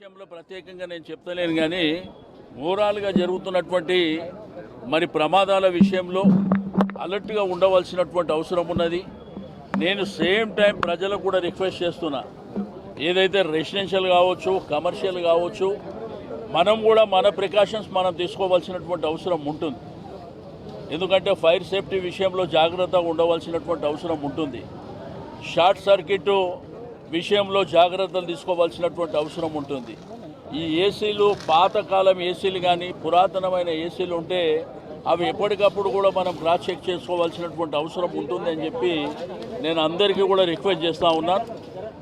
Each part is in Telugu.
విషయంలో ప్రత్యేకంగా నేను చెప్తలేను కానీ ఓవరాల్గా జరుగుతున్నటువంటి మరి ప్రమాదాల విషయంలో అలర్ట్గా ఉండవలసినటువంటి అవసరం ఉన్నది. నేను సేమ్ టైం ప్రజలకు కూడా రిక్వెస్ట్ చేస్తున్నా, ఏదైతే రెసిడెన్షియల్ కావచ్చు, కమర్షియల్ కావచ్చు, మనం కూడా మన ప్రికాషన్స్ మనం తీసుకోవాల్సినటువంటి అవసరం ఉంటుంది. ఎందుకంటే ఫైర్ సేఫ్టీ విషయంలో జాగ్రత్తగా ఉండవలసినటువంటి అవసరం ఉంటుంది. షార్ట్ సర్క్యూట్ విషయంలో జాగ్రత్తలు తీసుకోవాల్సినటువంటి అవసరం ఉంటుంది. ఈ ఏసీలు, పాతకాలం ఏసీలు కానీ పురాతనమైన ఏసీలు ఉంటే అవి ఎప్పటికప్పుడు కూడా మనం క్రాస్ చెక్ చేసుకోవాల్సినటువంటి అవసరం ఉంటుంది అని చెప్పి నేను అందరికీ కూడా రిక్వెస్ట్ చేస్తూ ఉన్నాను.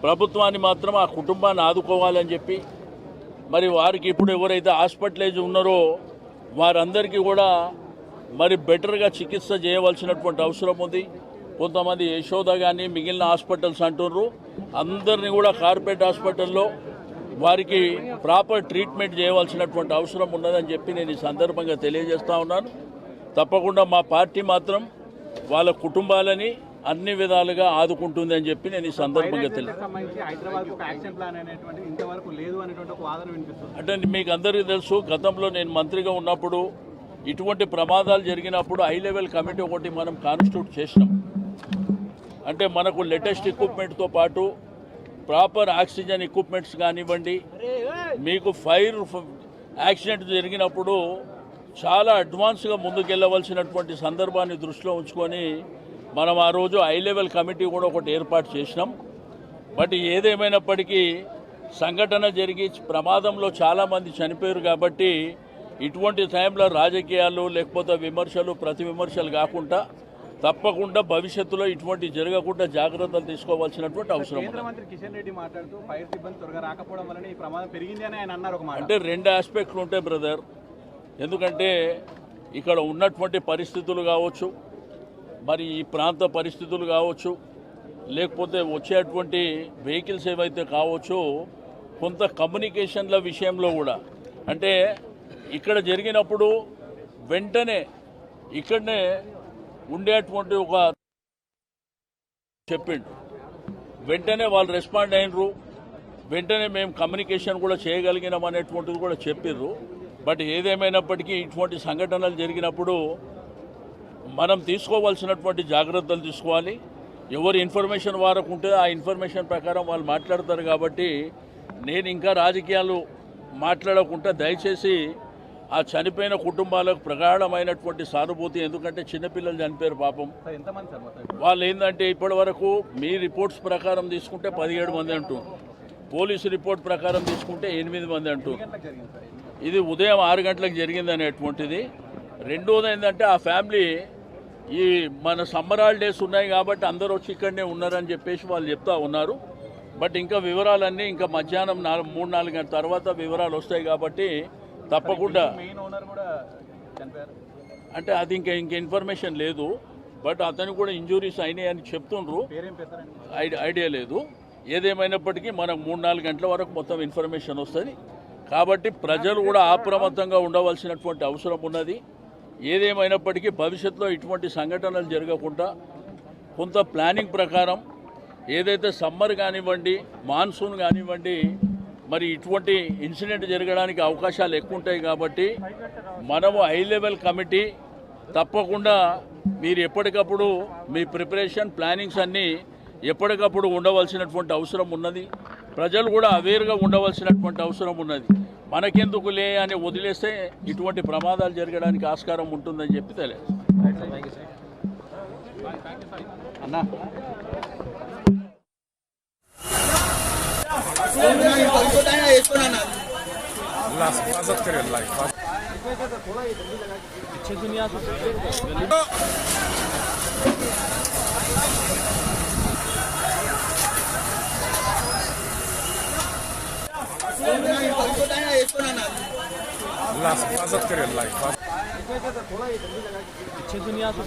ప్రభుత్వాన్ని మాత్రం ఆ కుటుంబాన్ని ఆదుకోవాలని చెప్పి, మరి వారికి ఇప్పుడు ఎవరైతే హాస్పిటలైజ్ ఉన్నారో వారందరికీ కూడా మరి బెటర్గా చికిత్స చేయవలసినటువంటి అవసరం ఉంది. కొంతమంది యశోద కానీ మిగిలిన హాస్పిటల్స్ అంటున్నారు, అందరినీ కూడా కార్పొరేట్ హాస్పిటల్లో వారికి ప్రాపర్ ట్రీట్మెంట్ చేయవలసినటువంటి అవసరం ఉన్నదని చెప్పి నేను ఈ సందర్భంగా తెలియజేస్తూ ఉన్నాను. తప్పకుండా మా పార్టీ మాత్రం వాళ్ళ కుటుంబాలని అన్ని విధాలుగా ఆదుకుంటుంది అని చెప్పి నేను ఈ సందర్భంగా అంటే మీకు అందరికీ తెలుసు, గతంలో నేను మంత్రిగా ఉన్నప్పుడు ఇటువంటి ప్రమాదాలు జరిగినప్పుడు హై లెవెల్ కమిటీ ఒకటి మనం కాన్స్టిట్యూట్ చేసినాం. అంటే మనకు లేటెస్ట్ ఎక్విప్మెంట్తో పాటు ప్రాపర్ ఆక్సిజన్ ఎక్విప్మెంట్స్ కానివ్వండి, మీకు ఫైర్ యాక్సిడెంట్ జరిగినప్పుడు చాలా అడ్వాన్స్గా ముందుకెళ్ళవలసినటువంటి సందర్భాన్ని దృష్టిలో ఉంచుకొని మనం ఆ రోజు హై లెవెల్ కమిటీ కూడా ఒకటి ఏర్పాటు చేసినాం. బట్ ఏదేమైనప్పటికీ సంఘటన జరిగి ప్రమాదంలో చాలామంది చనిపోయారు కాబట్టి ఇటువంటి టైంలో రాజకీయాలు లేకపోతే విమర్శలు, ప్రతి విమర్శలు కాకుండా తప్పకుండా భవిష్యత్తులో ఇటువంటి జరగకుండా జాగ్రత్తలు తీసుకోవాల్సినటువంటి అవసరం. అంటే రెండు ఆస్పెక్ట్లు ఉంటాయి బ్రదర్. ఎందుకంటే ఇక్కడ ఉన్నటువంటి పరిస్థితులు కావచ్చు, మరి ఈ ప్రాంత పరిస్థితులు కావచ్చు, లేకపోతే వచ్చేటువంటి వెహికల్స్ ఏవైతే కావచ్చు, కొంత కమ్యూనికేషన్ల విషయంలో కూడా అంటే ఇక్కడ జరిగినప్పుడు వెంటనే ఇక్కడనే ఉండేటువంటి ఒక చెప్పిండు, వెంటనే వాళ్ళు రెస్పాండ్ అయినరు, వెంటనే మేము కమ్యూనికేషన్ కూడా చేయగలిగినాం అనేటువంటిది కూడా చెప్పిర్రు. బట్ ఏదేమైనప్పటికీ ఇటువంటి సంఘటనలు జరిగినప్పుడు మనం తీసుకోవాల్సినటువంటి జాగ్రత్తలు తీసుకోవాలి. ఎవరు ఇన్ఫర్మేషన్ వారకు ఉంటే ఆ ఇన్ఫర్మేషన్ ప్రకారం వాళ్ళు మాట్లాడతారు. కాబట్టి నేను ఇంకా రాజకీయాలు మాట్లాడకుండా దయచేసి ఆ చనిపోయిన కుటుంబాలకు ప్రగాఢమైనటువంటి సానుభూతి. ఎందుకంటే చిన్నపిల్లలు చనిపోయారు పాపం. వాళ్ళు ఏంటంటే ఇప్పటి వరకు మీ రిపోర్ట్స్ ప్రకారం తీసుకుంటే 17 మంది అంటారు, పోలీసు రిపోర్ట్ ప్రకారం తీసుకుంటే 8 మంది అంటారు. ఇది ఉదయం 6 గంటలకు జరిగింది అనేటువంటిది. రెండోది ఏంటంటే ఆ ఫ్యామిలీ ఈ మన సమ్మర్ హాలిడేస్ ఉన్నాయి కాబట్టి అందరూ వచ్చి ఇక్కడనే ఉన్నారని చెప్పేసి వాళ్ళు చెప్తా ఉన్నారు. బట్ ఇంకా వివరాలన్నీ ఇంకా మధ్యాహ్నం 3-4 గంటల తర్వాత వివరాలు వస్తాయి. కాబట్టి తప్పకుండా అంటే అది ఇంకా ఇన్ఫర్మేషన్ లేదు. బట్ అతను కూడా ఇంజురీస్ అయినాయి అని చెప్తుండ్రు, ఐడియా లేదు. ఏదేమైనప్పటికీ మనకు 3-4 గంటల వరకు మొత్తం ఇన్ఫర్మేషన్ వస్తుంది. కాబట్టి ప్రజలు కూడా అప్రమత్తంగా ఉండవలసినటువంటి అవసరం ఉన్నది. ఏదేమైనప్పటికీ భవిష్యత్తులో ఇటువంటి సంఘటనలు జరగకుండా కొంత ప్లానింగ్ ప్రకారం ఏదైతే సమ్మర్ కానివ్వండి, మాన్సూన్ కానివ్వండి, మరి ఇటువంటి ఇన్సిడెంట్ జరగడానికి అవకాశాలు ఎక్కువ ఉంటాయి. కాబట్టి మనము హై లెవెల్ కమిటీ తప్పకుండా మీరు ఎప్పటికప్పుడు మీ ప్రిపరేషన్ ప్లానింగ్స్ అన్నీ ఎప్పటికప్పుడు ఉండవలసినటువంటి అవసరం ఉన్నది. ప్రజలు కూడా అవేర్గా ఉండవలసినటువంటి అవసరం ఉన్నది. మనకెందుకులే అని వదిలేస్తే ఇటువంటి ప్రమాదాలు జరగడానికి ఆస్కారం ఉంటుందని చెప్పి తెలియదు. అన్నా अल्लाह से हिफाजत करे, अल्लाह हिफाजत। पीछे दुनिया से अल्लाह से हिफाजत करे, अल्लाह हिफाजत। पीछे दुनिया से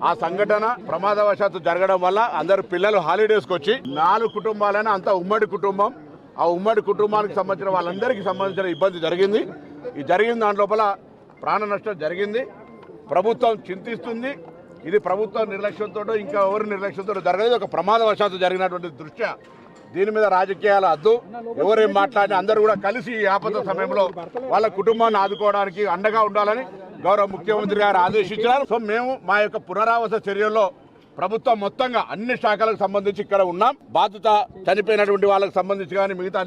ఆ సంఘటన ప్రమాదవశాత్తు జరగడం వల్ల అందరు పిల్లలు హాలిడేస్కి వచ్చి 4 కుటుంబాలైన అంత ఉమ్మడి కుటుంబం, ఆ ఉమ్మడి కుటుంబానికి సంబంధించిన వాళ్ళందరికీ సంబంధించిన ఇబ్బంది జరిగింది. ఈ జరిగిన దాంట్లోపల ప్రాణ నష్టం జరిగింది. ప్రభుత్వం చింతిస్తుంది. ఇది ప్రభుత్వ నిర్లక్ష్యంతో ఇంకా ఎవరి నిర్లక్ష్యంతో జరగలేదు, ఒక ప్రమాదవశాత్తు జరిగినటువంటి దృష్ట్యా దీని మీద రాజకీయాలు వద్దు. ఎవరేం మాట్లాడినా అందరూ కూడా కలిసి ఈ ఆపద సమయంలో వాళ్ళ కుటుంబాన్ని ఆదుకోవడానికి అండగా ఉండాలని గౌరవ ముఖ్యమంత్రి గారు ఆదేశించారు. సో మేము మా యొక్క పునరావాస చర్యల్లో ప్రభుత్వం మొత్తంగా అన్ని శాఖలకు సంబంధించి ఇక్కడ ఉన్నాం. బాధిత చనిపోయినటువంటి వాళ్ళకి సంబంధించి కానీ మిగతా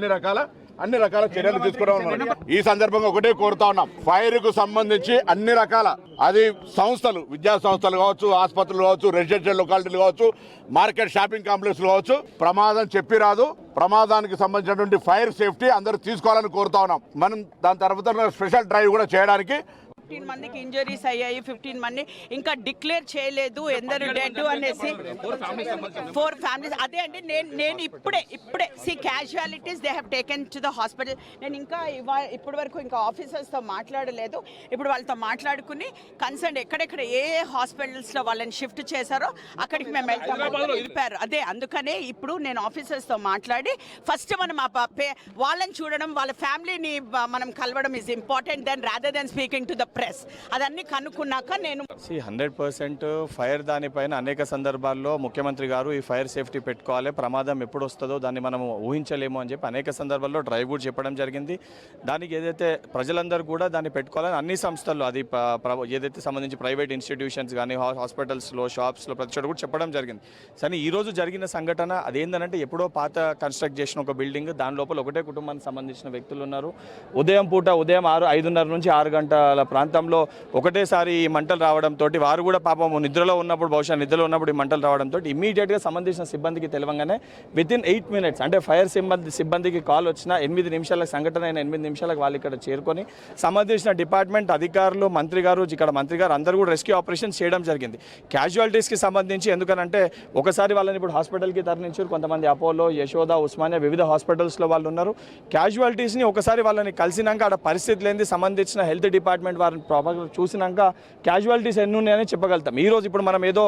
అన్ని రకాల చర్యలు తీసుకోవడం. ఈ సందర్భంగా ఒకటే కోరుతా ఉన్నాం, ఫైర్ కు సంబంధించి అన్ని రకాల అది సంస్థలు, విద్యా సంస్థలు కావచ్చు, ఆసుపత్రులు కావచ్చు, రెసిడెన్షియల్ లొకాలిటీలు కావచ్చు, మార్కెట్ షాపింగ్ కాంప్లెక్స్ కావచ్చు, ప్రమాదం చెప్పి రాదు. ప్రమాదానికి సంబంధించినటువంటి ఫైర్ సేఫ్టీ అందరూ తీసుకోవాలని కోరుతా ఉన్నాం. మనం దాని తర్వాత స్పెషల్ డ్రైవ్ కూడా చేయడానికి 15 మందికి ఇంజరీస్ అయ్యాయి, 15 మంది ఇంకా డిక్లేర్ చేయలేదు ఎందరు డెడ్ అనేసి 4 ఫ్యామిలీస్. అదే అండి నేను ఇప్పుడే casualties they have taken to the hospital. నేను ఇంకా ఇప్పటి వరకు ఇంకా ఆఫీసర్స్తో మాట్లాడలేదు. ఇప్పుడు వాళ్ళతో మాట్లాడుకుని కన్సర్న్ ఎక్కడెక్కడ ఏ హాస్పిటల్స్లో వాళ్ళని షిఫ్ట్ చేశారో అక్కడికి మేము వెళ్తాము. అదే అందుకనే ఇప్పుడు నేను ఆఫీసర్స్తో మాట్లాడి ఫస్ట్ మనం వాళ్ళని చూడడం, వాళ్ళ ఫ్యామిలీని మనం కలవడం is important then rather than speaking to the press. అదన్నీ కనుక్కున్నాక నేను 100% ఫైర్ దానిపైన అనేక సందర్భాల్లో ముఖ్యమంత్రి గారు ఈ ఫైర్ సేఫ్టీ పెట్టుకోవాలి, ప్రమాదం ఎప్పుడు వస్తుందో దాన్ని మనం ఊహించలేము అని చెప్పి అనేక సందర్భాల్లో డ్రైవ్ కూడా చెప్పడం జరిగింది. దానికి ఏదైతే ప్రజలందరూ కూడా దాన్ని పెట్టుకోవాలని అన్ని సంస్థల్లో అది ఏదైతే సంబంధించి ప్రైవేట్ ఇన్స్టిట్యూషన్స్ కానీ హాస్పిటల్స్లో, షాప్స్లో ప్రతి చోట కూడా చెప్పడం జరిగింది. కానీ ఈరోజు జరిగిన సంఘటన అదేంటంటే ఎప్పుడో పాత కన్స్ట్రక్ట్ చేసిన ఒక బిల్డింగ్, దాని లోపల ఒకటే కుటుంబానికి సంబంధించిన వ్యక్తులు ఉన్నారు. ఉదయం 5:30 నుంచి 6 గంటల ప్రాంతంలో ఒకటేసారి ఈ మంటలు రావడంతో వారు కూడా పాపం నిద్రలో ఉన్నప్పుడు, బహుశా నిద్రలో ఉన్నప్పుడు ఈ మంటలు రావడంతో ఇమీడియట్గా సంబంధించిన సిబ్బందికి తెలవంగానే వితిన్ 8 minutes అంటే ఫైర్ సిబ్బందికి కాల్ వచ్చిన 8 నిమిషాలకు సంఘటన అయిన 8 నిమిషాలకు వాళ్ళు ఇక్కడ చేరుకొని సంబంధించిన డిపార్ట్మెంట్ అధికారులు, మంత్రి గారు అందరూ కూడా రెస్క్యూ ఆపరేషన్స్ చేయడం జరిగింది. క్యాజువాలిటీస్కి సంబంధించి ఎందుకనంటే ఒకసారి వాళ్ళని ఇప్పుడు హాస్పిటల్కి తరలించారు. కొంతమంది అపోలో, యశోద, ఉస్మానియా వివిధ హాస్పిటల్స్లో వాళ్ళు ఉన్నారు. క్యాజువాలిటీస్ని ఒకసారి వాళ్ళని కలిసినాక ఆడ పరిస్థితి లేని సంబంధించిన హెల్త్ డిపార్ట్మెంట్ వారిని ప్రాపర్గా చూసినాక క్యాజువాలిటీస్ ఎన్ని ఉన్నాయని చెప్పగలుగుతాం. ఈరోజు ఇప్పుడు మనం ఏదో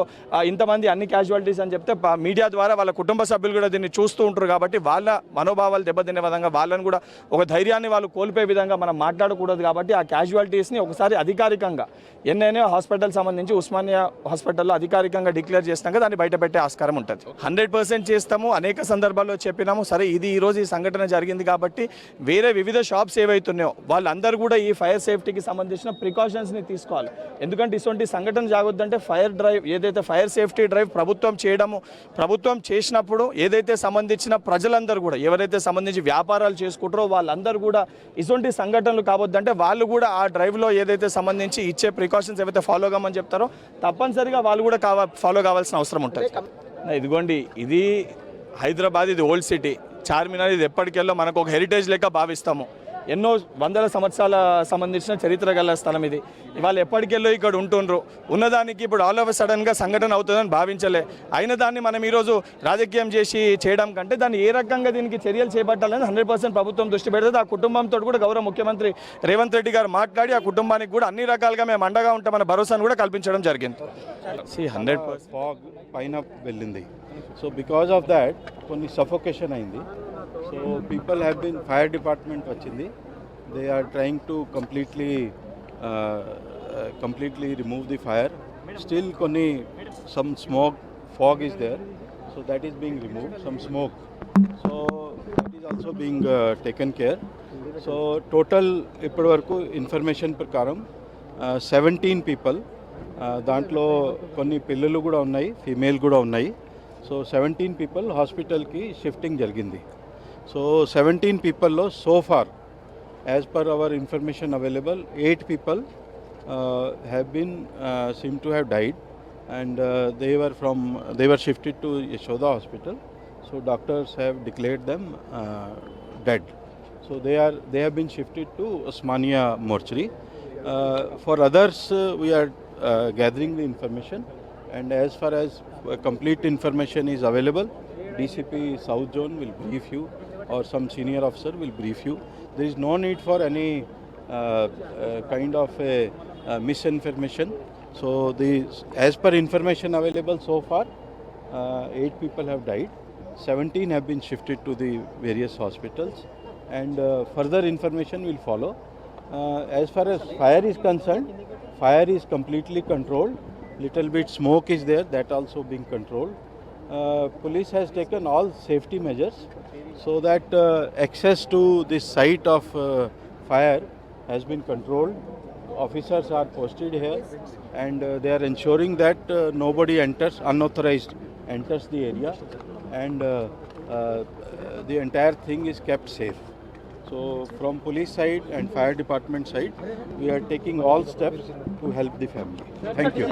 ఇంతమంది అన్ని క్యాజువాలిటీస్ అని చెప్తే మీడియా ద్వారా వాళ్ళ కుటుంబ సభ్యులు కూడా దీన్ని చూస్తూ ఉంటారు. కాబట్టి వాళ్ళ మనోభావాలు దెబ్బతినే విధంగా, వాళ్ళని కూడా ఒక ధైర్యాన్ని వాళ్ళు కోల్పోయే విధంగా మనం మాట్లాడకూడదు. కాబట్టి ఆ క్యాజువాలిటీస్ని ఒకసారి అధికారికంగా ఎన్ఐఏ హాస్పిటల్ సంబంధించి ఉస్మానియా హాస్పిటల్లో అధికారికంగా డిక్లేర్ చేసినాక దాన్ని బయట పెట్టే ఆస్కారం ఉంటుంది. 100% చేస్తాము. అనేక సందర్భాల్లో చెప్పినాము. సరే ఇది ఈరోజు ఈ సంఘటన జరిగింది కాబట్టి వేరే వివిధ షాప్స్ ఏవైతున్నాయో వాళ్ళందరూ కూడా ఈ ఫైర్ సేఫ్టీకి సంబంధించిన ప్రికాషన్స్ని తీసుకోవాలి. ఎందుకంటే ఇటువంటి సంఘటన జాగొద్దంటే ఫైర్ డ్రైవ్ ఏదైతే ఫైర్ సేఫ్టీ డ్రైవ్ ప్రభుత్వం చేసినప్పుడు ఏదైతే సంబంధించిన ప్రజలందరూ కూడా ఎవరైతే సంబంధించి వ్యాపారాలు చేసుకుంటారో వాళ్ళందరూ కూడా ఇటువంటి సంఘటనలు కావద్దంటే వాళ్ళు కూడా ఆ డ్రైవ్లో ఏదైతే సంబంధించి ఇచ్చే ప్రికాషన్స్ ఏవైతే ఫాలో కామని చెప్తారో తప్పనిసరిగా వాళ్ళు కూడా ఫాలో కావాల్సిన అవసరం ఉంటుంది. ఇదిగోండి, ఇది హైదరాబాద్, ఇది ఓల్డ్ సిటీ, చార్మినార్ ఇది ఎప్పటికెళ్ళో మనకు ఒక హెరిటేజ్ లెక్క భావిస్తాము. ఎన్నో వందల సంవత్సరాల సంబంధించిన చరిత్ర గల స్థలం ఇది. ఇవాళ ఎప్పటికెళ్ళో ఇక్కడ ఉంటుండ్రు. ఉన్నదానికి ఇప్పుడు ఆల్ ఆఫ్ సడన్గా సంఘటన అవుతుందని భావించలే. అయిన దాన్ని మనం ఈరోజు రాజకీయం చేయడం కంటే దాన్ని ఏ రకంగా దీనికి చర్యలు చేపట్టాలని 100% ప్రభుత్వం దృష్టి పెడుతుంది. ఆ కుటుంబంతో కూడా గౌరవ ముఖ్యమంత్రి రేవంత్ రెడ్డి గారు మాట్లాడి ఆ కుటుంబానికి కూడా అన్ని రకాలుగా మేము అండగా ఉంటామన్న భరోసాను కూడా కల్పించడం జరిగింది. 100% ఫాగ్ పైన వెళ్ళింది. సో బికాజ్ ఆఫ్ దాట్ కొన్ని సఫోకేషన్ అయింది. So people have been, fire department వచ్చింది. They are trying to completely remove the fire. Still some smoke, fog is there. So that is being removed, some smoke. So that is also being taken care. So total ఇప్పటి వరకు ఇన్ఫర్మేషన్ ప్రకారం 17 people, దాంట్లో కొన్ని పిల్లలు కూడా ఉన్నాయి, ఫీమేల్ కూడా ఉన్నాయి. సో 17 people హాస్పిటల్కి షిఫ్టింగ్ జరిగింది. సో 17 peopleలో so far as per our information available 8 people seem to have died, and they were shifted to Yashoda Hospital. So doctors have declared them dead. So they have been shifted to Osmania mortuary. For others, we are gathering the information, and as far as complete information is available, DCP South Zone will brief you, or some senior officer will brief you. There is no need for any kind of misinformation. So as per information available so far, 8 people have died, 17 have been shifted to the various hospitals, and further information will follow. As far as fire is concerned, fire is completely controlled. Little bit smoke is there, that also being controlled. Police has taken all safety measures so that access to this site of fire has been controlled. Officers are posted here and they are ensuring that nobody enters, unauthorized enters the area, and the entire thing is kept safe. So from police side and fire department side, we are taking all steps to help the family. Thank you.